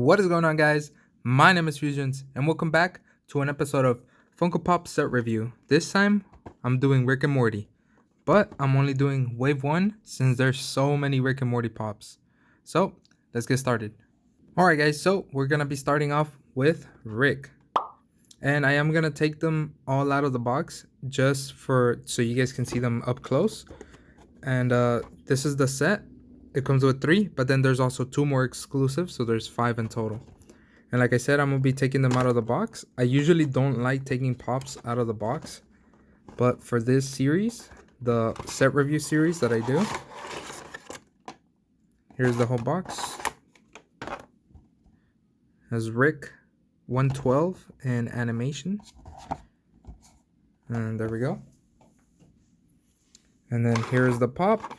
What is going on, guys? My name is FuZzionZ, and welcome back to an episode of Funko Pop set review. This time, I'm doing Rick and Morty, but I'm only doing wave 1 since there's so many Rick and Morty pops. So, let's get started. Alright guys, so we're going to be starting off with Rick. And I am going to take them all out of the box just so you guys can see them up close. And this is the set. It comes with 3, but then there's also 2 more exclusives, so there's 5 in total. And like I said, I'm going to be taking them out of the box. I usually don't like taking pops out of the box, but for this series, the set review series that I do, here's the whole box. It has Rick 112 in animation. And there we go. And then here's the pop.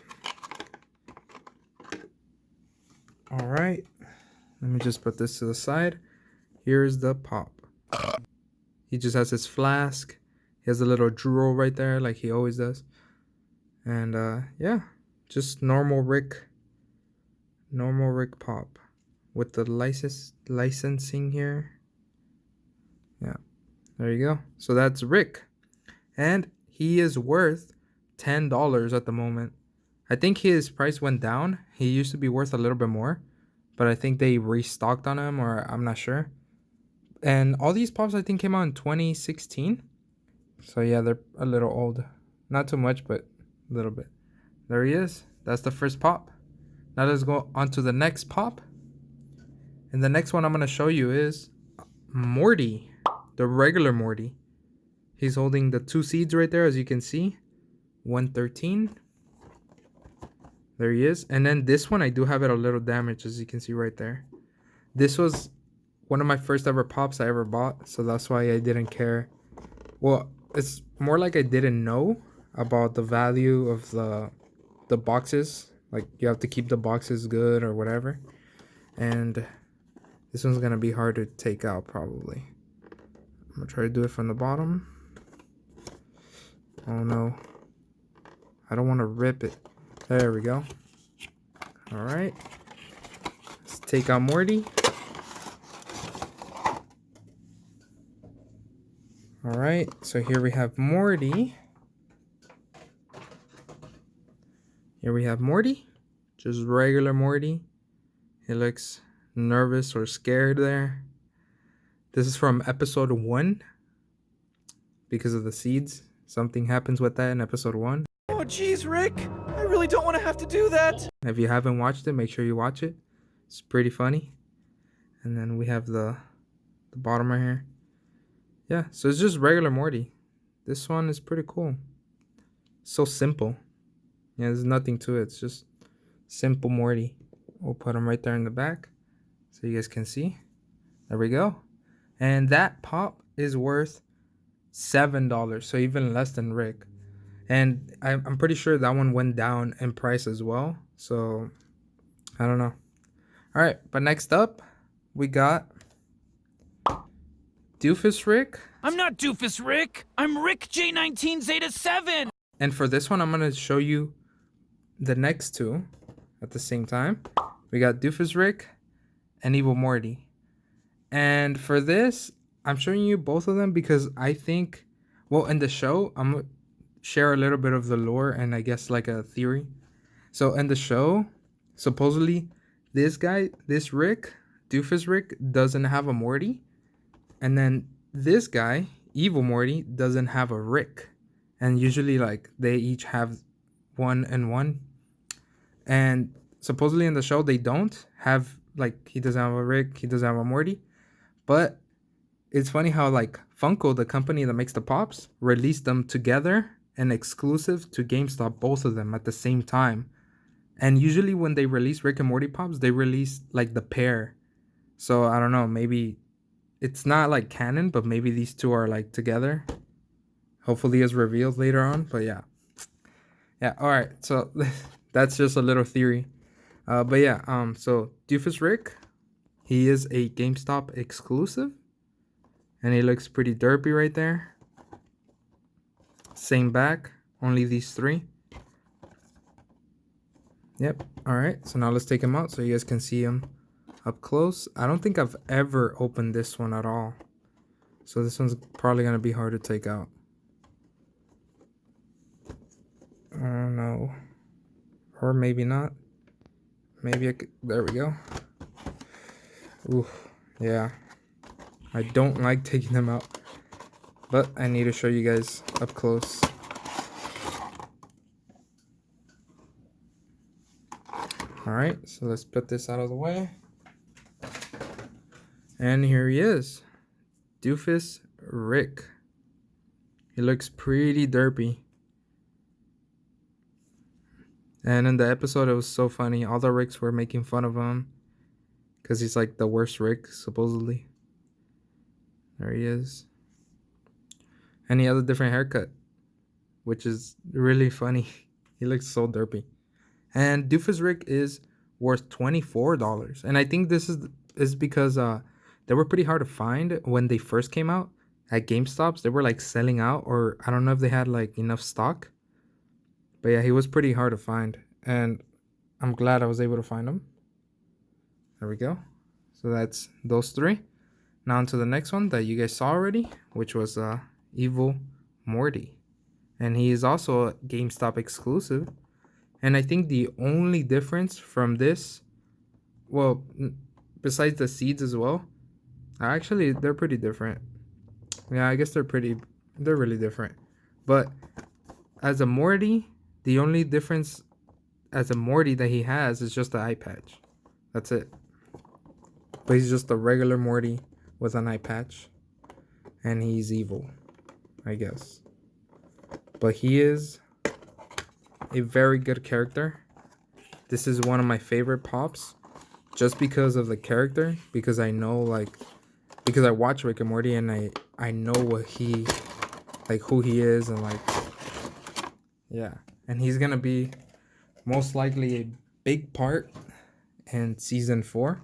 Alright, let me just put this to the side. Here's the pop. He just has his flask. He has a little drool right there like he always does. And yeah, just normal Rick pop with the licensing here. Yeah, there you go. So that's Rick. And he is worth $10 at the moment. I think his price went down. He used to be worth a little bit more, but I think they restocked on him, or I'm not sure. And all these pops I think came out in 2016. So yeah, they're a little old. Not too much, but a little bit. There he is. That's the first pop. Now let's go on to the next pop. And the next one I'm going to show you is Morty, the regular Morty. He's holding the 2 seeds right there, as you can see. 113. There he is. And then this one, I do have it a little damaged, as you can see right there. This was one of my first ever pops I ever bought, so that's why I didn't care. Well, it's more like I didn't know about the value of the boxes. Like, you have to keep the boxes good or whatever. And this one's going to be hard to take out, probably. I'm going to try to do it from the bottom. Oh, no. I don't want to rip it. There we go. Alright. Let's take out Morty. Alright, so here we have Morty. Here we have Morty. Just regular Morty. He looks nervous or scared there. This is from episode 1. Because of the seeds. Something happens with that in episode 1. Oh, jeez, Rick. I really don't want to have to do that. If you haven't watched it, make sure you watch it. It's pretty funny. And then we have the bottom right here. Yeah, so it's just regular Morty. This one is pretty cool. So simple. Yeah, there's nothing to it. It's just simple Morty. We'll put him right there in the back so you guys can see. There we go. And that pop is worth $7, so even less than Rick. And I'm pretty sure that one went down in price as well. So, I don't know. Alright, but next up, we got Doofus Rick. I'm not Doofus Rick. I'm Rick J19 Zeta 7. And for this one, I'm going to show you the next 2 at the same time. We got Doofus Rick and Evil Morty. And for this, I'm showing you both of them because I think, well, in the show, I'm going to share a little bit of the lore and I guess like a theory. So in the show, supposedly this guy, this Rick, Doofus Rick, doesn't have a Morty. And then this guy, Evil Morty, doesn't have a Rick. And usually like they each have 1 and 1. And supposedly in the show they don't have, like, he doesn't have a Rick, he doesn't have a Morty. But it's funny how like Funko, the company that makes the pops, released them together and exclusive to GameStop, both of them at the same time. And usually when they release Rick and Morty pops, they release like the pair. So I don't know, maybe it's not like canon, but maybe these 2 are like together. Hopefully it's revealed later on, but yeah. Yeah, alright, so that's just a little theory. But yeah, so Doofus Rick, he is a GameStop exclusive. And he looks pretty derpy right there. Same back, only these 3. Yep. All right. So now let's take him out so you guys can see him up close. I don't think I've ever opened this one at all. So this one's probably going to be hard to take out. Oh no. Or maybe not. Maybe I could. There we go. Ooh, yeah. I don't like taking them out. But I need to show you guys up close. Alright, so let's put this out of the way. And here he is. Doofus Rick. He looks pretty derpy. And in the episode, it was so funny. All the Ricks were making fun of him. Because he's like the worst Rick, supposedly. There he is. And he has a different haircut. Which is really funny. He looks so derpy. And Doofus Rick is worth $24. And I think this is because they were pretty hard to find when they first came out. At GameStops, they were like selling out. Or I don't know if they had like enough stock. But yeah, he was pretty hard to find. And I'm glad I was able to find him. There we go. So that's those three. Now on to the next one that you guys saw already. Which was Evil Morty. And he is also a GameStop exclusive. And I think the only difference from this, well, besides the seeds as well, actually they're pretty different. Yeah, I guess they're really different. But as a Morty, the only difference as a Morty that he has is just the eye patch. That's it. But he's just a regular Morty with an eye patch. And he's evil, I guess. But he is a very good character. This is one of my favorite pops. Just because of the character. Because I know, because I watch Rick and Morty and I know what he, who he is and yeah. And he's gonna be most likely a big part in season 4,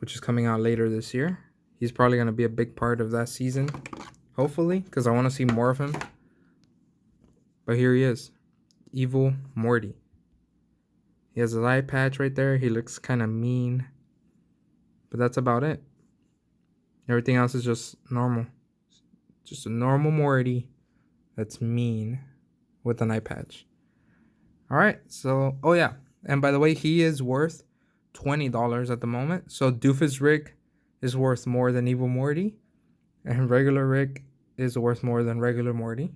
which is coming out later this year. He's probably gonna be a big part of that season, hopefully, because I want to see more of him. But here he is, Evil Morty. He has his eye patch right there. He looks kind of mean, but that's about it. Everything else is just normal. Just a normal Morty that's mean with an eye patch. Alright, so, oh yeah. And by the way, he is worth $20 at the moment. So Doofus Rick is worth more than Evil Morty. And regular Rick is worth more than regular Morty.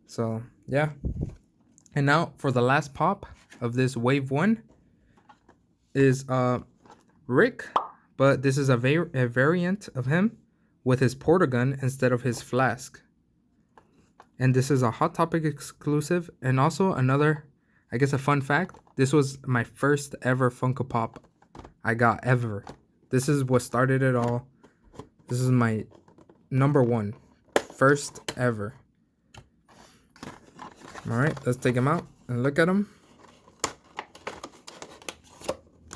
So, yeah. And now for the last pop of this wave 1 is Rick. But this is a variant of him with his porta gun instead of his flask. And this is a Hot Topic exclusive. And also another, I guess a fun fact. This was my first ever Funko Pop I got ever. This is what started it all. This is my number 1. First ever. Alright, let's take him out and look at him.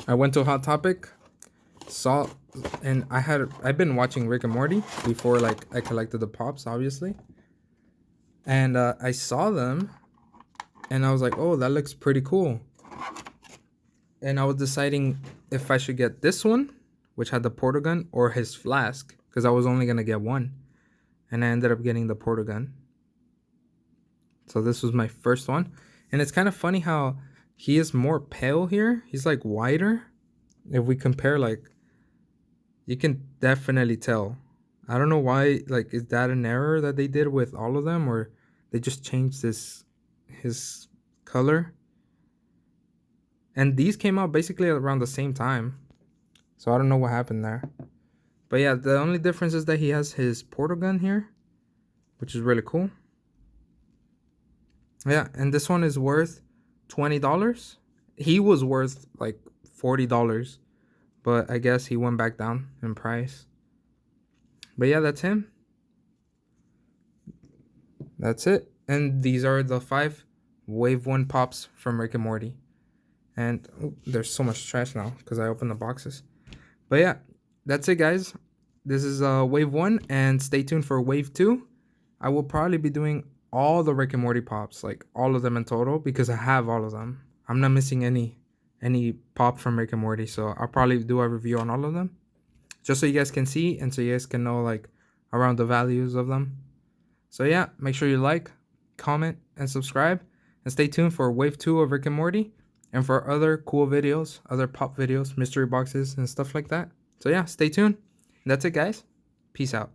I went to Hot Topic. Saw, and I've been watching Rick and Morty before I collected the pops, obviously. And I saw them and I was like, oh, that looks pretty cool. And I was deciding if I should get this one, which had the porta gun, or his flask, because I was only gonna get one. And I ended up getting the porta gun. So this was my first one. And it's kind of funny how he is more pale here. He's whiter. If we compare, you can definitely tell. I don't know why, is that an error that they did with all of them, or they just changed his color? And these came out basically around the same time. So I don't know what happened there. But yeah, the only difference is that he has his portal gun here, which is really cool. Yeah, and this one is worth $20. He was worth $40. But I guess he went back down in price. But yeah, that's him. That's it. And these are the 5 Wave 1 pops from Rick and Morty. And there's so much trash now because I opened the boxes. But yeah, that's it, guys. This is Wave 1. And stay tuned for Wave 2. I will probably be doing all the Rick and Morty pops. All of them in total. Because I have all of them. I'm not missing any any pop from Rick and Morty. So I'll probably do a review on all of them, just so you guys can see and so you guys can know like around the values of them. So yeah, make sure you like, comment, and subscribe, and stay tuned for wave 2 of Rick and Morty and for other cool videos, other pop videos, mystery boxes, and stuff like that. So yeah, stay tuned. And that's it, guys. Peace out.